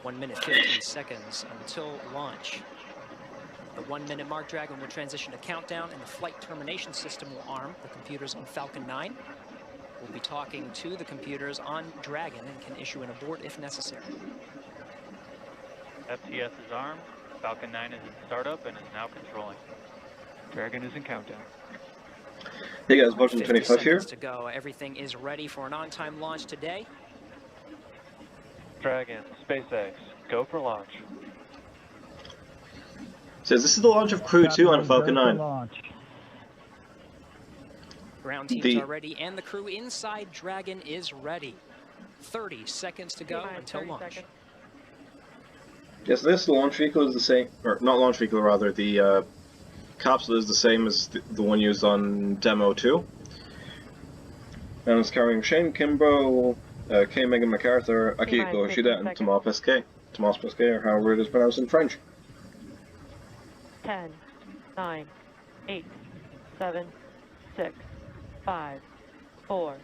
1 minute 15 seconds until launch. The 1 minute mark, Dragon will transition to countdown, and the flight termination system will arm the computers on Falcon 9. We'll be talking to the computers on Dragon and can issue an abort if necessary. FTS is armed. Falcon 9 is in startup and is now controlling. Dragon is in countdown. Hey guys, Vulcan 25 here. To go. Everything is ready for an on-time launch today. Dragon, SpaceX, go for launch. Says this is the launch of Crew 2 on Falcon 9. Ground teams are ready, and the crew inside Dragon is ready. 30 seconds to go until launch. Yes, this launch vehicle is the same, or not launch vehicle, rather, the capsule is the same as the one used on Demo 2. And it's carrying Shane Kimbrough, K. Megan MacArthur, Akiko Yoshida, and Tomas Pesquet. Tomas Pesquet, or however it is pronounced in French. 10, 9, 8, 7, 6, 5, 4,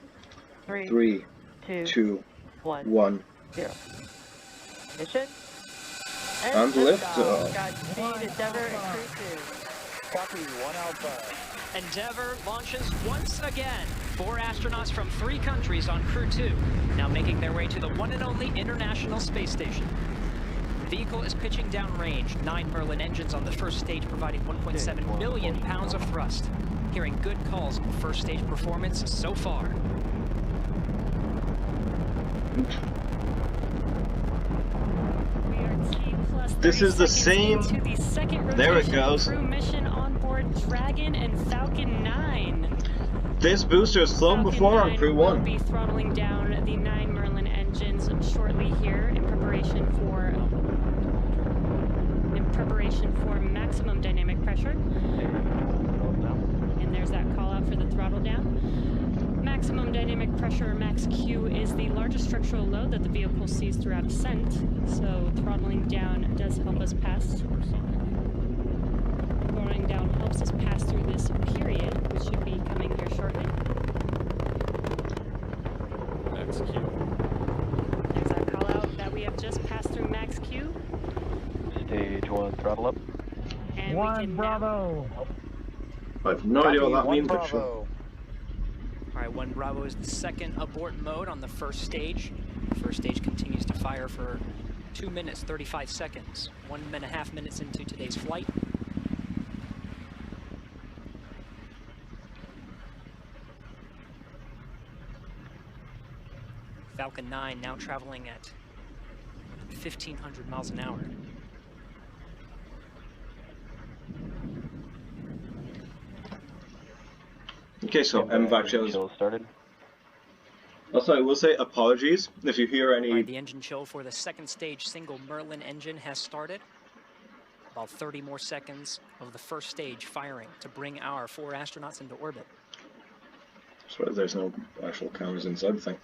3, 2, 1, 0. Ignition. And lift off. Godspeed, Endeavour and Crew 2. Copy, 1 Alpha. Endeavour launches once again. 4 astronauts from 3 countries on Crew 2, now making their way to the one and only International Space Station. The vehicle is pitching downrange. 9 Merlin engines on the first stage, providing 1.7 million pounds of thrust. Hearing good calls on the first stage performance so far. This is the same. There it goes. Crew mission on board Dragon and Falcon 9. This booster has flown before on Crew 1. We'll be throttling down the 9 Merlin engines shortly here in preparation for maximum dynamic pressure. And there's that call out for the throttle down. Maximum dynamic pressure, or max Q, is the largest structural load that the vehicle sees throughout ascent, so throttling down does help us pass. Throttling down helps us pass through this period, which should be coming here shortly. Max Q. There's that call out that we have just passed through max Q. Stage 1, throttle up. And 1 Bravo. I have no idea what that means, but sure. All right, 1 Bravo is the second abort mode on the first stage. The first stage continues to fire for 2 minutes, 35 seconds. 1.5 minutes into today's flight. Falcon 9 now traveling at 1,500 miles an hour. Okay, so MVAC shows. Started. Also, I will say apologies if you hear any. Right, the engine chill for the second stage single Merlin engine has started. About 30 more seconds of the first stage firing to bring our 4 astronauts into orbit. So there's no actual cameras inside the thing.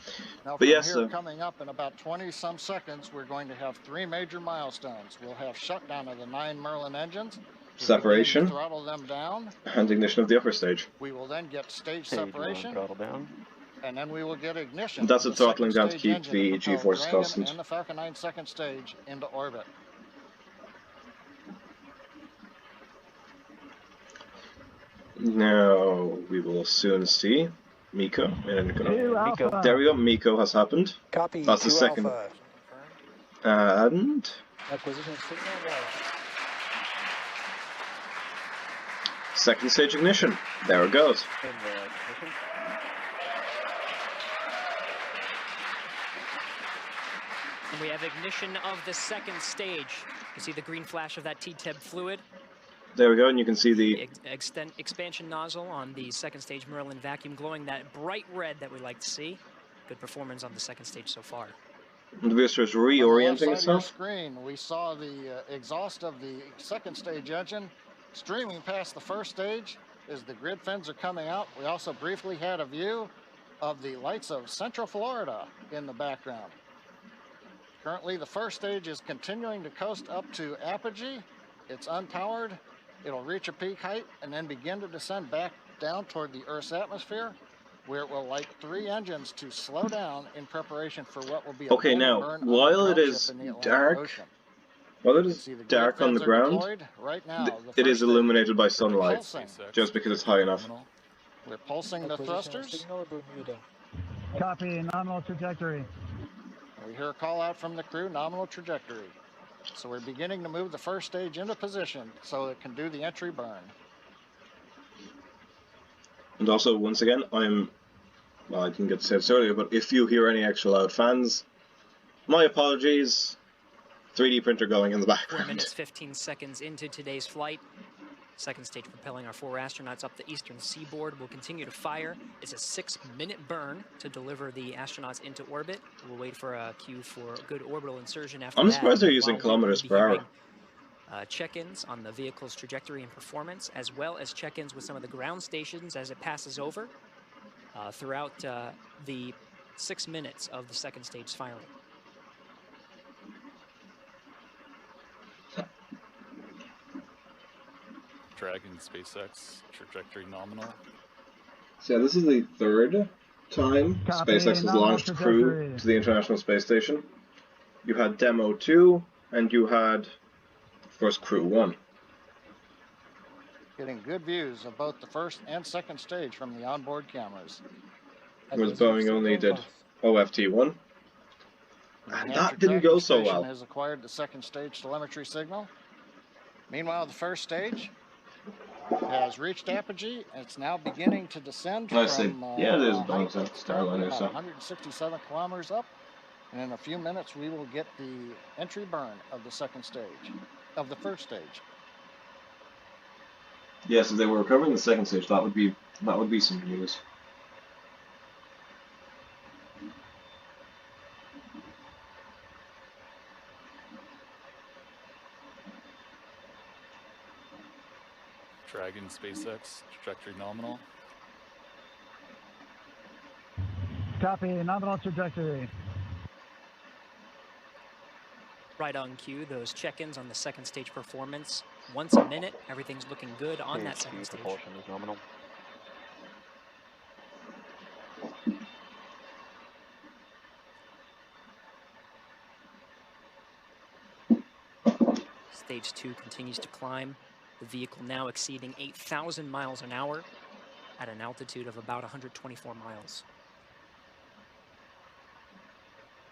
Now, but from yes, here, coming up in about 20-some seconds, we're going to have 3 major milestones. We'll have shutdown of the 9 Merlin engines. Separation. Throttle them down. And ignition of the upper stage. We will then get stage separation. Throttle down. And then we will get ignition. That's a the throttling down to stage keep engine the to propel G-force Dragon constant. and the Falcon 9 second stage into orbit. Now we will soon see Miko. Alpha. There we go. Miko has happened. Copy. That's the second. Alpha. And Acquisition signal. second stage ignition. There it goes. And we have ignition of the second stage. You see the green flash of that T-TEB fluid. There we go, and you can see the expansion nozzle on the second stage Merlin vacuum glowing that bright red that we like to see. Good performance on the second stage so far. The booster is reorienting On the itself. screen, we saw the exhaust of the second stage engine streaming past the first stage as the grid fins are coming out. We also briefly had a view of the lights of Central Florida in the background. Currently, the first stage is continuing to coast up to apogee. It's unpowered. It'll reach a peak height and then begin to descend back down toward the Earth's atmosphere. where it will light 3 engines to slow down in preparation for what will be a Okay, landing now, burn while on it the drone is ship in the Atlantic dark, Ocean. while it You can is see the grid dark on the fans are ground, deployed. Right now, the it is first stage, illuminated by sunlight, pulsing. just because it's high enough. We're pulsing the thrusters. Copy, nominal trajectory. We hear a call out from the crew, nominal trajectory. So we're beginning to move the first stage into position so it can do the entry burn. And also, once again, well, I didn't get to say this earlier, but if you hear any extra loud fans, my apologies. 3D printer going in the 4 background. minutes, 15 seconds into today's flight. Second stage propelling our 4 astronauts up the eastern seaboard. We'll continue to fire. It's a 6-minute burn to deliver the astronauts into orbit. We'll wait for a cue for good orbital insertion after that. I'm surprised they're But using while kilometers we'll be per hour. hearing, check-ins on the vehicle's trajectory and performance, as well as check-ins with some of the ground stations as it passes over throughout the 6 minutes of the second stage firing. Dragon SpaceX trajectory nominal. So yeah, this is the 3rd time Copy, SpaceX has nominal launched crew trajectory. to the International Space Station. You had Demo 2, and you had, of course, Crew 1. Getting good views of both the first and second stage from the onboard cameras. Whereas Boeing only did OFT1. And that didn't go so well. Has acquired the second stage telemetry signal. Meanwhile, the first stage has reached apogee and it's now beginning to descend I see. from Yeah, it is a height Boeing's that's currently Starliner, about so. 167 kilometers up. And in a few minutes, we will get the entry burn of the second stage, of the first stage. Yes, if they were recovering the second stage, that would be some news. Dragon SpaceX trajectory nominal. Copy, nominal trajectory. Right on cue, those check-ins on the second stage performance. Once a minute, everything's looking good on that second stage. Propulsion is nominal. Stage 2 continues to climb. The vehicle now exceeding 8,000 miles an hour at an altitude of about 124 miles.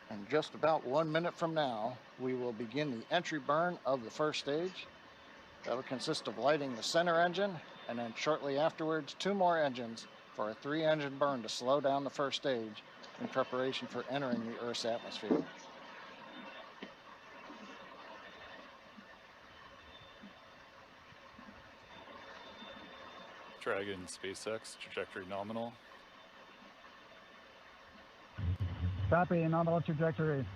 And just about 1 minute from now, we will begin the entry burn of the first stage. That will consist of lighting the center engine, and then shortly afterwards, 2 more engines for a 3-engine burn to slow down the first stage in preparation for entering the Earth's atmosphere. Dragon SpaceX trajectory nominal. Copy, nominal trajectory.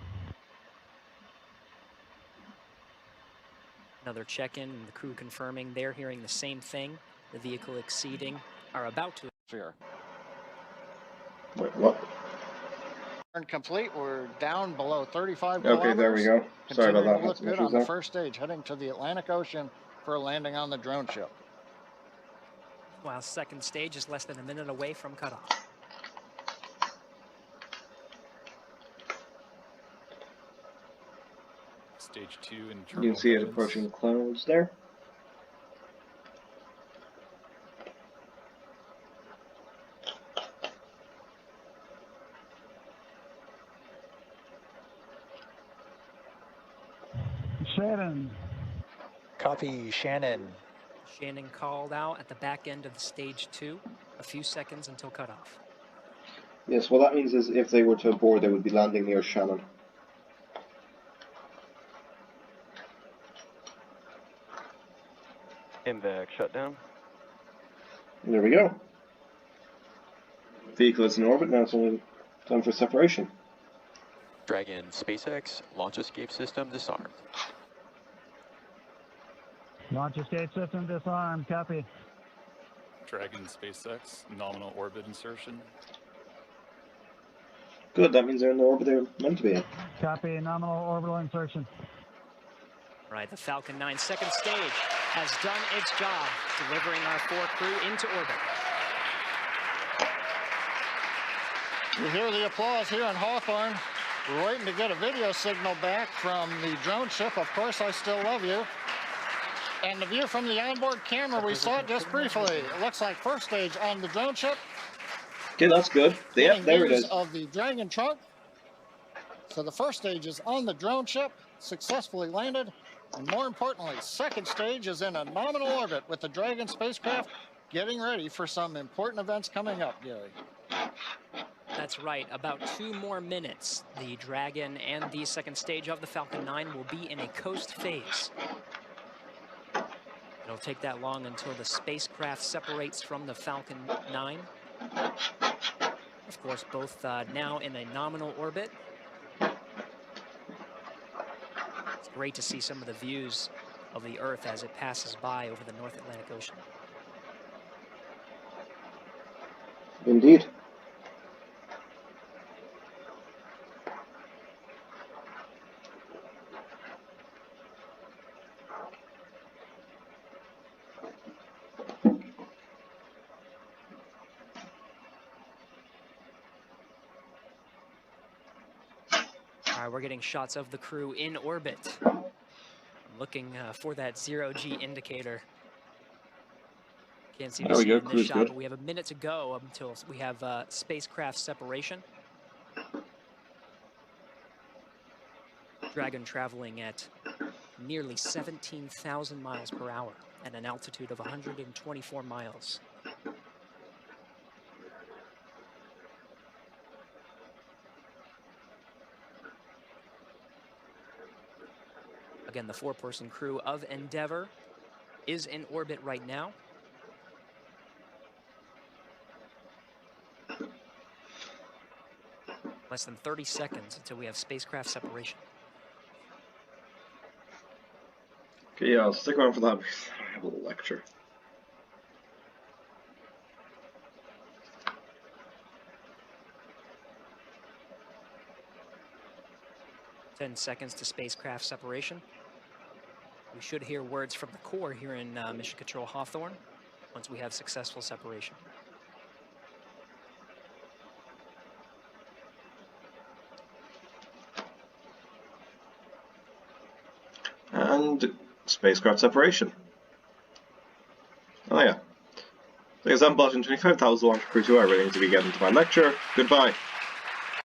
Another check-in, and the crew confirming they're hearing the same thing. The vehicle exceeding, are about to. Wait, what? Burn complete. We're down below 35 Okay, there we go. Sorry about that. Continuing to Had look some good issues on the there. first stage, heading to the Atlantic Ocean for a landing on the drone ship. While second stage is less than a minute away from cutoff. Stage 2 You internal can see it guidance. approaching the clouds there. Shannon. Copy, Shannon. Shannon called out at the back end of the stage 2, a few seconds until cutoff. Yes, what that means is if they were to board, they would be landing near Shannon. MVAC shutdown. There we go. Vehicle is in orbit, now it's only time for separation. Dragon SpaceX launch escape system disarmed. Launch escape system disarmed. Copy. Dragon SpaceX nominal orbit insertion. Good, that means they're in the orbit they're meant to be in. Copy, nominal orbital insertion. Right, the Falcon 9 second stage has done its job, delivering our 4 crew into orbit. You hear the applause here in Hawthorne. We're waiting to get a video signal back from the drone ship. Of course, I still love you. And the view from the onboard camera, we saw it just briefly. It looks like first stage on the drone ship. Okay, that's good. Yep, there it Views is. of the Dragon trunk. So the first stage is on the drone ship, successfully landed. And more importantly, second stage is in a nominal orbit with the Dragon spacecraft getting ready for some important events coming up, Gary. That's right. About 2 more minutes. The Dragon and the second stage of the Falcon 9 will be in a coast phase. It'll take that long until the spacecraft separates from the Falcon 9. Of course, both now in a nominal orbit. It's great to see some of the views of the Earth as it passes by over the North Atlantic Ocean. Indeed. All right, we're getting shots of the crew in orbit. I'm looking for that 0G indicator. Can't seem to see it in this shot, but we have a minute to go until we have spacecraft separation. Dragon traveling at nearly 17,000 miles per hour at an altitude of 124 miles. Again, the 4-person crew of Endeavour is in orbit right now. Less than 30 seconds until we have spacecraft separation. Okay, yeah, I'll stick around for that because I have a little lecture. Ten seconds to spacecraft separation. We should hear words from the core here in Mission Control Hawthorne once we have successful separation. And spacecraft separation. Oh yeah. Because I'm Bottom 25, that was the launch crew 2. I really need to be getting to my lecture. Goodbye.